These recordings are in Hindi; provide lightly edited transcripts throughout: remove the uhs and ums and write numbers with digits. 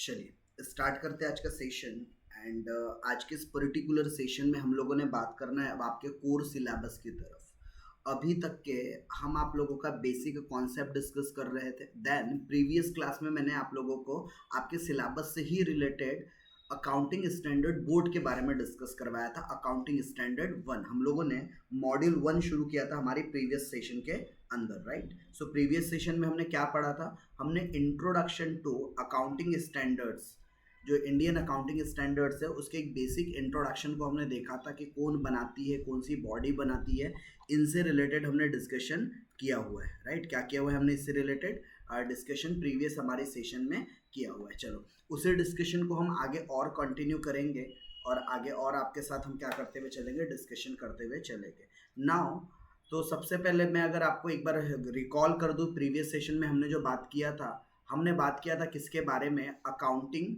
चलिए स्टार्ट करते हैं आज का सेशन। एंड आज के इस पर्टिकुलर सेशन में हम लोगों ने बात करना है अब आपके कोर सिलेबस की तरफ। अभी तक के हम आप लोगों का बेसिक कॉन्सेप्ट डिस्कस कर रहे थे। देन प्रीवियस क्लास में मैंने आप लोगों को आपके सिलेबस से ही रिलेटेड अकाउंटिंग स्टैंडर्ड बोर्ड के बारे में डिस्कस करवाया था। अकाउंटिंग स्टैंडर्ड 1 हम लोगों ने मॉड्यूल 1 शुरू किया था हमारी प्रीवियस सेशन के अंदर, राइट। सो प्रीवियस सेशन में हमने क्या पढ़ा था? हमने इंट्रोडक्शन टू अकाउंटिंग स्टैंडर्ड्स, जो इंडियन अकाउंटिंग स्टैंडर्ड्स है उसके एक बेसिक इंट्रोडक्शन को हमने देखा था कि कौन बनाती है, कौन सी बॉडी बनाती है, इनसे रिलेटेड हमने डिस्कशन किया हुआ है, राइट। क्या किया हुआ है हमने इससे रिलेटेड डिस्कशन प्रीवियस हमारे सेशन में किया हुआ है। चलो उसी डिस्कशन को हम आगे और कंटिन्यू करेंगे और आगे और आपके साथ हम क्या करते हुए चलेंगे, डिस्कशन करते हुए चलेंगे। नाउ तो सबसे पहले मैं अगर आपको एक बार रिकॉल कर दूं, प्रीवियस सेशन में हमने जो बात किया था, हमने बात किया था किसके बारे में? अकाउंटिंग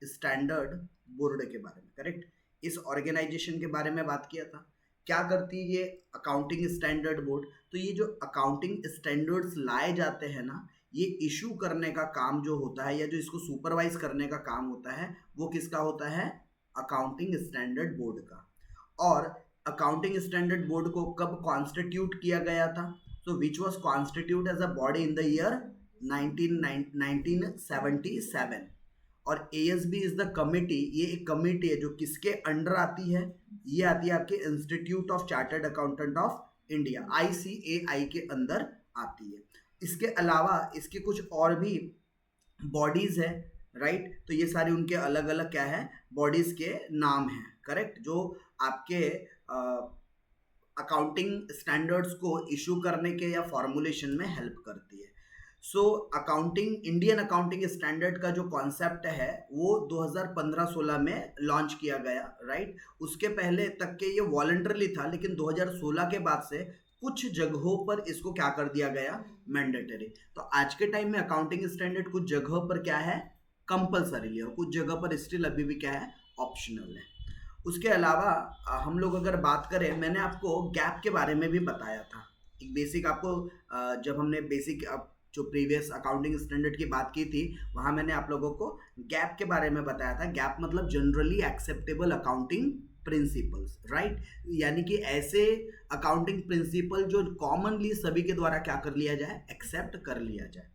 स्टैंडर्ड बोर्ड के बारे में, करेक्ट। इस ऑर्गेनाइजेशन के बारे में बात किया था। क्या करती है ये अकाउंटिंग स्टैंडर्ड बोर्ड? तो ये जो अकाउंटिंग स्टैंडर्ड्स लाए जाते हैं ना, ये इशू करने का काम जो होता है या जो इसको सुपरवाइज करने का काम होता है वो किसका होता है? अकाउंटिंग स्टैंडर्ड बोर्ड का। और अकाउंटिंग स्टैंडर्ड बोर्ड को कब कॉन्स्टिट्यूट किया गया था? तो which was constitute as a body in the year 1977। और ASB इज द कमिटी, ये एक कमिटी है जो किसके अंडर आती है? ये आती है आपके institute of chartered accountant of India, ICAI के अंदर आती है। इसके अलावा इसके कुछ और भी बॉडीज है, राइट। तो ये सारी उनके अलग अलग क्या है, बॉडीज के नाम हैं, करेक्ट, जो आपके अकाउंटिंग स्टैंडर्ड्स को इशू करने के या फॉर्मुलेशन में हेल्प करती है। So accounting Indian accounting standard का जो कॉन्सेप्ट है वो 2015-16 में लॉन्च किया गया, राइट। उसके पहले तक के ये वॉलंटरली था, लेकिन 2016 के बाद से कुछ जगहों पर इसको क्या कर दिया गया? मैंडेटरी। तो आज के टाइम में अकाउंटिंग स्टैंडर्ड कुछ जगहों पर क्या है? कंपलसरी है, और कुछ जगह पर स्टिल अभी भी क्या है? ऑप्शनल है। उसके अलावा हम लोग अगर बात करें, मैंने आपको गैप के बारे में भी बताया था। एक बेसिक आपको जब हमने बेसिक जो प्रीवियस अकाउंटिंग स्टैंडर्ड की बात की थी वहाँ मैंने आप लोगों को गैप के बारे में बताया था। गैप मतलब generally acceptable accounting principles, right. यानी कि ऐसे अकाउंटिंग प्रिंसिपल जो कॉमनली सभी के द्वारा क्या कर लिया जाए? एक्सेप्ट कर लिया जाए।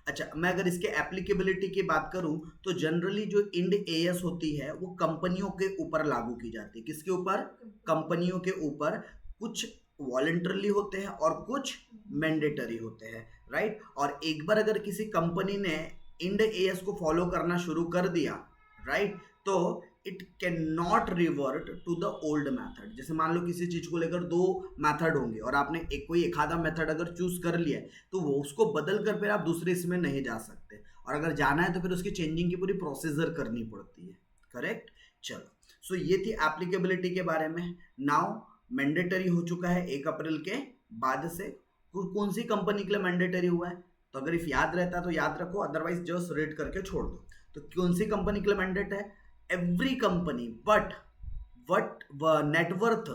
अच्छा, मैं अगर इसके एप्लीकेबिलिटी की बात करूं तो जनरली जो इंड AS होती है वो कंपनियों के ऊपर लागू की जाती है। किसके ऊपर? कंपनियों के ऊपर। कुछ वॉलंटरली होते हैं और कुछ मैंडेटरी होते हैं, राइट। और एक बार अगर किसी कंपनी ने इंड AS को फॉलो करना शुरू कर दिया, राइट, तो it can not revert to the old method. जैसे मान लो किसी चीज को लेकर 2 मैथड होंगे और आपने एक आधा मेथड अगर चूज कर लिया है तो वो उसको बदल कर फिर आप दूसरे इसमें नहीं जा सकते, और अगर जाना है तो फिर उसकी चेंजिंग की पूरी प्रोसीजर करनी पड़ती है, करेक्ट। चलो, सो ये थी एप्लीकेबिलिटी के बारे में। नाउ मैंडेटरी हो चुका है 1 अप्रैल के बाद से। कौन सी कंपनी के लिए मैंडेटरी हुआ है? तो अगर इफ याद रहता है तो याद रखो, अदरवाइज जस्ट रीड करके छोड़ दो। तो कौन सी कंपनी के लिए मैंडेट है? Every company but net worth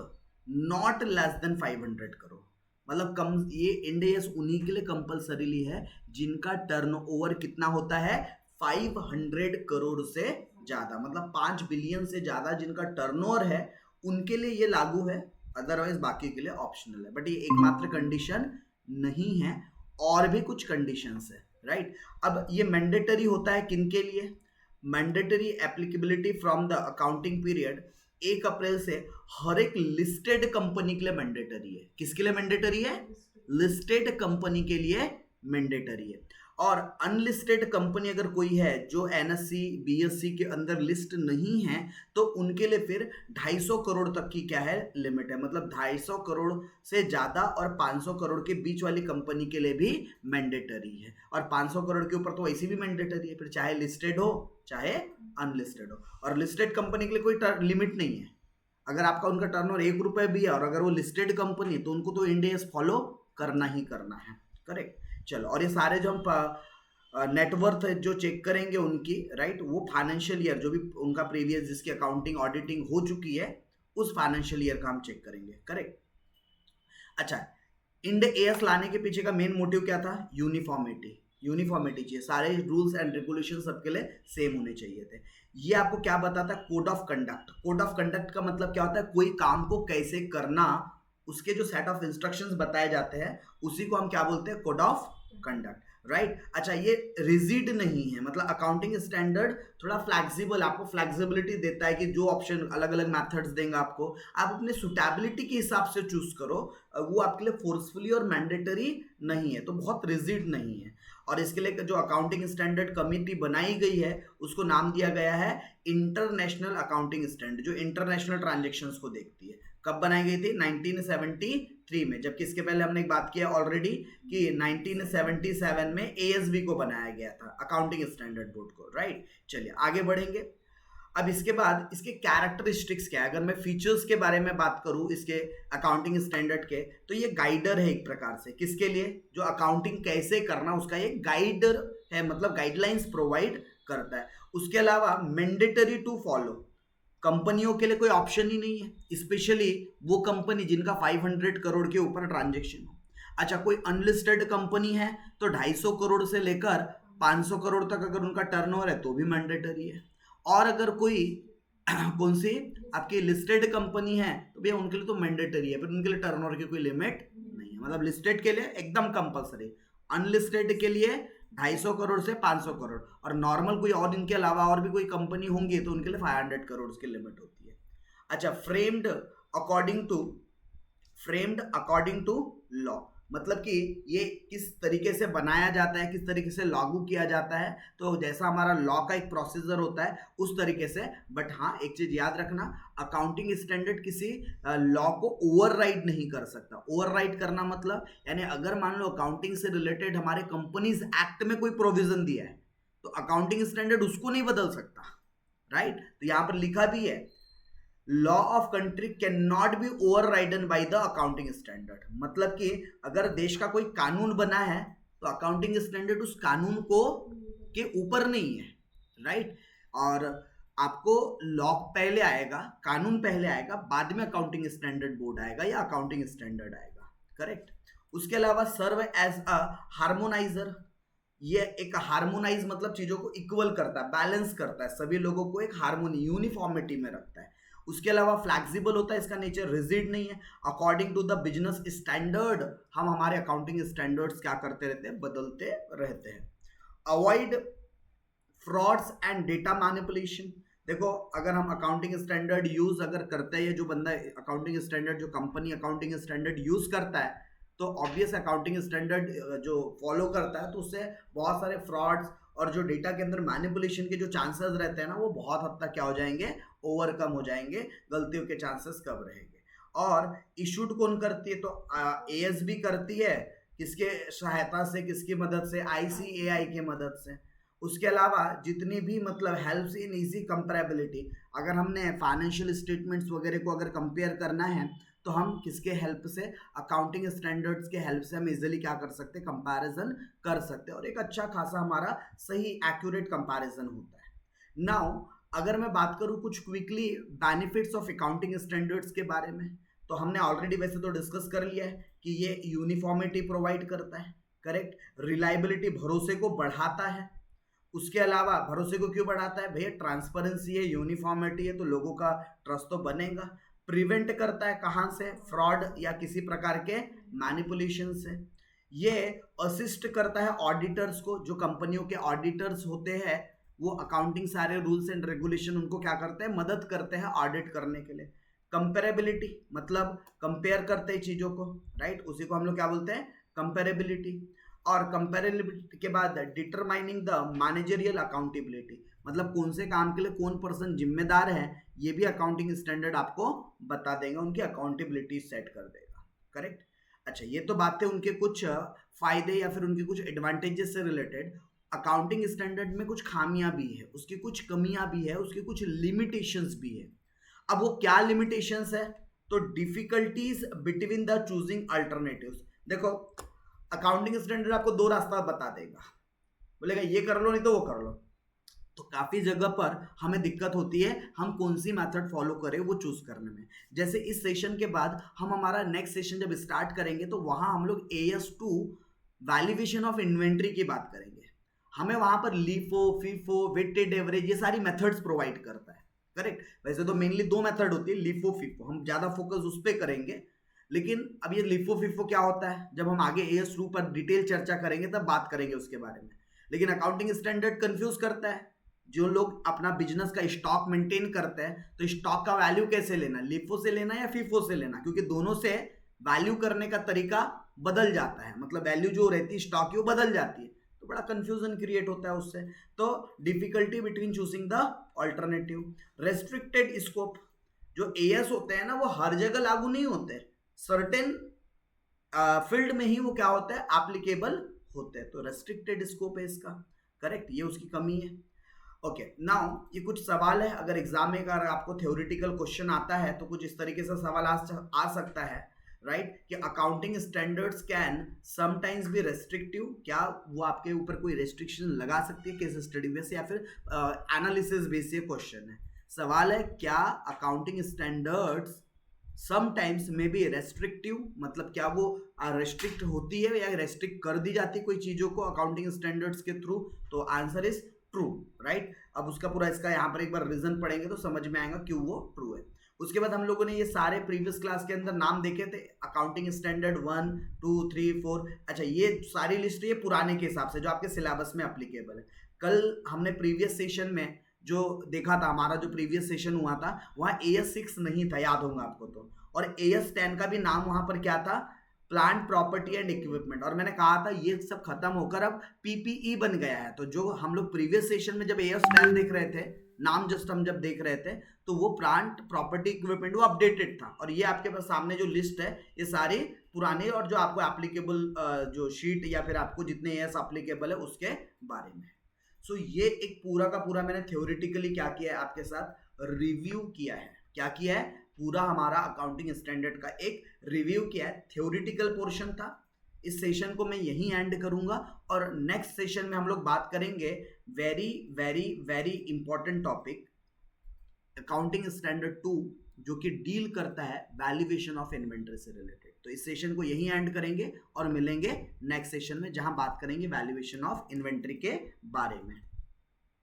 not less than 500 crore. मतलब कम, ये इंड AS उन्हीं के लिए कंपल्सरीली है जिनका टर्नओवर कितना होता है? 500 करोड़ से ज्यादा, मतलब 5 बिलियन से ज्यादा जिनका टर्नओवर है उनके लिए ये लागू है। अदरवाइज बाकी के लिए ऑप्शनल है। बट ये एकमात्र कंडीशन नहीं है, और भी कुछ कंडीशंस है, राइट। अब ये मैंडेटरी होता है किनके लिए? Mandatory applicability from the accounting period 1 अप्रैल से हर एक लिस्टेड कंपनी के लिए मैंडेटरी है। किसके लिए मैंडेटरी है? लिस्टेड कंपनी के लिए मैंडेटरी है। और अनलिस्टेड कंपनी अगर कोई है जो NSE BSE के अंदर लिस्ट नहीं है तो उनके लिए फिर 250 करोड़ तक की क्या है? लिमिट है। मतलब 250 करोड़ से ज्यादा और 500 करोड़ के बीच वाली कंपनी के लिए भी मैंडेटरी है। और 500 करोड़ के ऊपर तो वैसे भी मैंडेटरी है, फिर चाहे लिस्टेड हो चाहे अनलिस्टेड हो। और लिस्टेड कंपनी के लिए कोई लिमिट नहीं है। अगर आपका उनका टर्नओवर 1 रुपए भी है और अगर वो लिस्टेड कंपनी है तो उनको तो इंड AS फॉलो करना ही करना है, करेक्ट। चलो, और ये सारे जो हम नेटवर्थ जो चेक करेंगे उनकी, राइट, वो फाइनेंशियल ईयर जो भी उनका प्रीवियस जिसकी अकाउंटिंग ऑडिटिंग हो चुकी है उस फाइनेंशियल ईयर का हम चेक करेंगे, करेक्ट। अच्छा, इंड AS लाने के पीछे का मेन मोटिव क्या था? यूनिफॉर्मिटी। यूनिफॉर्मिटी चाहिए, सारे रूल्स एंड रेगुलेशन सबके लिए सेम होने चाहिए थे। ये आपको क्या बताता है? Code of conduct. Code of conduct का मतलब क्या होता है? कोई काम को कैसे करना, उसके जो सेट ऑफ इंस्ट्रक्शंस बताए जाते हैं उसी को हम क्या बोलते हैं? Code of conduct, right. अच्छा, ये रिजिड नहीं है, मतलब अकाउंटिंग स्टैंडर्ड थोड़ा फ्लैक्सिबल, आपको फ्लैक्सिबिलिटी देता है कि जो ऑप्शन अलग अलग मेथड्स देंगे आपको, आप अपने सुटेबिलिटी के हिसाब से चूज करो, वो आपके लिए फोर्सफुली और मैंडेटरी नहीं है, तो बहुत रिजिड नहीं है। और इसके लिए जो अकाउंटिंग स्टैंडर्ड कमिटी बनाई गई है उसको नाम दिया गया है इंटरनेशनल अकाउंटिंग स्टैंडर्ड, जो इंटरनेशनल ट्रांजेक्शंस को देखती है। कब बनाई गई थी? 1973 में, जबकि इसके पहले हमने एक बात किया ऑलरेडी कि 1977 में एएसबी को बनाया गया था, अकाउंटिंग स्टैंडर्ड बोर्ड को, राइट। चलिए आगे बढ़ेंगे। अब इसके बाद इसके कैरेक्टरिस्टिक्स क्या है? अगर मैं फीचर्स के बारे में बात करूं इसके अकाउंटिंग स्टैंडर्ड के, तो ये गाइडर है एक प्रकार से, किसके लिए? जो अकाउंटिंग कैसे करना उसका ये गाइडर है, मतलब गाइडलाइंस प्रोवाइड करता है। उसके अलावा मैंडेटरी टू फॉलो, कंपनियों के लिए कोई ऑप्शन ही नहीं है, स्पेशली वो कंपनी जिनका 500 करोड़ के ऊपर ट्रांजेक्शन हो। अच्छा, कोई अनलिस्टेड कंपनी है तो 250 करोड़ से लेकर 500 करोड़ तक अगर उनका टर्नओवर है तो भी मैंडेटरी है। और अगर कोई कौन सी आपकी लिस्टेड कंपनी है तो भैया उनके लिए तो मैंडेटरी है, फिर उनके लिए टर्नओवर की कोई लिमिट नहीं है, मतलब लिस्टेड के लिए एकदम कंपलसरी, अनलिस्टेड के लिए 250 करोड़ से 500 करोड़, और नॉर्मल कोई और इनके अलावा और भी कोई कंपनी होंगी तो उनके लिए 500 करोड़ की लिमिट होती है। अच्छा, फ्रेम्ड अकॉर्डिंग टू लॉ, मतलब कि ये किस तरीके से बनाया जाता है, किस तरीके से लागू किया जाता है, तो जैसा हमारा लॉ का एक प्रोसीजर होता है उस तरीके से। बट हाँ, एक चीज याद रखना, अकाउंटिंग स्टैंडर्ड किसी लॉ को ओवरराइड नहीं कर सकता। ओवरराइड करना मतलब, यानी अगर मान लो अकाउंटिंग से रिलेटेड हमारे कंपनीज एक्ट में कोई प्रोविजन दिया है तो अकाउंटिंग स्टैंडर्ड उसको नहीं बदल सकता, राइट। तो यहां पर लिखा भी है, law of country can not be over ridden by the accounting standard, मतलब कि अगर देश का कोई कानून बना है तो अकाउंटिंग स्टैंडर्ड उस कानून को के ऊपर नहीं है, राइट। और आपको लॉ पहले आएगा, कानून पहले आएगा, बाद में अकाउंटिंग स्टैंडर्ड बोर्ड आएगा या अकाउंटिंग स्टैंडर्ड आएगा, करेक्ट। उसके अलावा सर्व एज अ हार्मोनाइजर, ये एक हार्मोनाइज मतलब चीजों को इक्वल करता है, बैलेंस करता है, सभी लोगों को एक हार्मोनी यूनिफॉर्मिटी में रखता है। उसके अलावा फ्लैक्सिबल होता है, इसका नेचर रिजिड नहीं है। According to the business standard, हम हमारे अकाउंटिंग स्टैंडर्ड्स क्या करते रहते हैं? बदलते रहते हैं। Avoid frauds and data manipulation, देखो अगर हम अकाउंटिंग स्टैंडर्ड यूज अगर करते हैं, जो बंदा अकाउंटिंग स्टैंडर्ड, जो कंपनी अकाउंटिंग स्टैंडर्ड यूज करता है तो ऑब्वियस अकाउंटिंग स्टैंडर्ड जो फॉलो करता है तो उससे बहुत सारे फ्रॉड्स और जो डेटा के अंदर मैनिपुलेशन के जो चांसेस रहते हैं ना, वो बहुत हद तक क्या हो जाएंगे? ओवरकम हो जाएंगे, गलतियों के चांसेस कम रहेंगे। और इशूड कौन करती है? तो एएसबी करती है, किसके सहायता से, किसकी मदद से? आईसीएआई की मदद से। उसके अलावा जितनी भी मतलब हेल्प्स इन इजी कंपेरेबिलिटी, अगर हमने फाइनेंशियल स्टेटमेंट्स वगैरह को अगर कंपेयर करना है तो हम किसके हेल्प से? अकाउंटिंग स्टैंडर्ड्स के हेल्प से हम इजीली क्या कर सकते हैं? कंपैरिजन कर सकते हैं, और एक अच्छा खासा हमारा सही एक्यूरेट कंपैरिजन होता है। नाउ अगर मैं बात करूं कुछ quickly benefits of accounting standards के बारे में, तो हमने ऑलरेडी वैसे तो डिस्कस कर लिया है कि ये यूनिफॉर्मिटी प्रोवाइड करता है, करेक्ट। रिलायबिलिटी, भरोसे को बढ़ाता है। उसके अलावा भरोसे को क्यों बढ़ाता है भैया? ट्रांसपेरेंसी है, यूनिफॉर्मिटी है, तो लोगों का ट्रस्ट तो बनेगा। प्रिवेंट करता है कहां से? फ्रॉड या किसी प्रकार के मैनिपुलेशन से। ये असिस्ट करता है ऑडिटर्स को, जो कंपनियों के ऑडिटर्स होते हैं वो अकाउंटिंग सारे रूल्स एंड रेगुलेशन उनको क्या करते हैं? मदद करते हैं ऑडिट करने के लिए। कंपेरेबिलिटी मतलब कंपेयर करते हैं चीजों को, राइट, उसी को हम लोग क्या बोलते हैं? कंपेरेबिलिटी। और कंपेरेबिलिटी के बाद डिटरमाइनिंग द मैनेजरियल अकाउंटेबिलिटी, मतलब कौन से काम के लिए कौन पर्सन जिम्मेदार है, ये भी अकाउंटिंग स्टैंडर्ड आपको बता देगा, उनकी अकाउंटेबिलिटी सेट कर देगा, करेक्ट। अच्छा, ये तो बातें उनके कुछ फायदे या फिर उनके कुछ एडवांटेजेस से रिलेटेड। अकाउंटिंग स्टैंडर्ड में कुछ खामियां भी है, उसकी कुछ कमियां भी है, उसकी कुछ लिमिटेशंस भी है। अब वो क्या लिमिटेशंस है? तो difficulties between the choosing alternatives. देखो अकाउंटिंग स्टैंडर्ड आपको दो रास्ता बता देगा, बोलेगा ये कर लो नहीं तो वो कर लो, तो काफी जगह पर हमें दिक्कत होती है हम कौन सी मेथड फॉलो करें वो चूज करने में। जैसे इस सेशन के बाद हम हमारा नेक्स्ट सेशन जब स्टार्ट करेंगे तो वहां हम लोग AS2 वैल्यूएशन ऑफ इन्वेंट्री की बात करेंगे। हमें वहां पर लीफो, फीफो, वेटेड एवरेज ये सारी मेथड्स प्रोवाइड करता है। करेक्ट। वैसे तो मेनली दो मेथड होती है, लीफो, फीफो, हम ज्यादा फोकस उस पर करेंगे। लेकिन अब ये लिफो फिफो क्या होता है, जब हम आगे एएस टू पर डिटेल चर्चा करेंगे तब बात करेंगे उसके बारे में। लेकिन अकाउंटिंग स्टैंडर्ड कंफ्यूज करता है। जो लोग अपना बिजनेस का स्टॉक मेंटेन करते हैं, तो स्टॉक का वैल्यू कैसे लेना, लिफो से लेना या फीफो से लेना, क्योंकि दोनों से वैल्यू करने का तरीका बदल जाता है, मतलब वैल्यू जो रहती है स्टॉक की वो बदल जाती है, तो बड़ा कंफ्यूजन क्रिएट होता है उससे। तो difficulty between choosing the alternative. Restricted scope, जो एएस होते हैं ना वो हर जगह लागू नहीं होते, सर्टेन फील्ड में ही वो क्या होता है, एप्लीकेबल होते हैं, तो रेस्ट्रिक्टेड स्कोप है इसका। करेक्ट, ये उसकी कमी है। ओके, नाउ ये कुछ सवाल है, अगर एग्जाम में अगर आपको थ्योरेटिकल क्वेश्चन आता है तो कुछ इस तरीके से सवाल आ सकता है, राइट, कि accounting standards can sometimes be restrictive, क्या वो आपके ऊपर कोई रेस्ट्रिक्शन लगा सकती है केस स्टडी बेस या फिर एनालिसिस बेस? ये क्वेश्चन है, सवाल है, क्या अकाउंटिंग स्टैंडर्ड्स समटाइम्स में बी रेस्ट्रिक्टिव, मतलब क्या वो रेस्ट्रिक्ट होती है या रेस्ट्रिक्ट कर दी जाती है कोई चीजों को अकाउंटिंग स्टैंडर्ड्स के थ्रू? तो आंसर इज ट्रू, राइट। अब उसका पूरा इसका यहाँ पर एक बार रीजन पढ़ेंगे तो समझ में आएगा क्यों वो ट्रू है। उसके बाद हम लोगों ने ये सारे प्रीवियस क्लास के अंदर नाम देखे थे, अकाउंटिंग स्टैंडर्ड 1, 2, 3, 4। अच्छा, ये सारी लिस्ट ये पुराने के हिसाब से जो आपके सिलेबस में अप्लीकेबल है। कल हमने प्रीवियस सेशन में जो देखा था, हमारा जो प्रीवियस सेशन हुआ था वहाँ AS 6 नहीं था, याद होगा आपको तो, और AS 10 का भी नाम वहां पर क्या था, प्लांट प्रॉपर्टी एंड इक्विपमेंट, और मैंने कहा था ये सब खत्म होकर अब PPE बन गया है। तो जो हम लोग प्रीवियस सेशन में जब AS 10 देख रहे थे, नाम जस्ट हम जब देख रहे थे, तो वो प्लांट प्रॉपर्टी इक्विपमेंट वो अपडेटेड था, और ये आपके पास सामने जो लिस्ट है ये सारी पुराने और जो आपको एप्लीकेबल जो शीट या फिर आपको जितने AS एप्लीकेबल है उसके बारे में। सो ये एक पूरा का पूरा मैंने थ्योरेटिकली क्या किया है, आपके साथ रिव्यू किया है। क्या किया है, पूरा हमारा अकाउंटिंग स्टैंडर्ड का एक रिव्यू किया है, थ्योरेटिकल पोर्शन था। इस सेशन को मैं यहीं एंड करूंगा, और नेक्स्ट सेशन में हम लोग बात करेंगे very very very important topic, accounting standard 2, जो कि डील करता है वैल्यूएशन ऑफ इन्वेंटरी से रिलेटेड। तो इस सेशन को यहीं एंड करेंगे और मिलेंगे नेक्स्ट सेशन में, जहां बात करेंगे वैल्यूएशन ऑफ इन्वेंटरी के बारे में।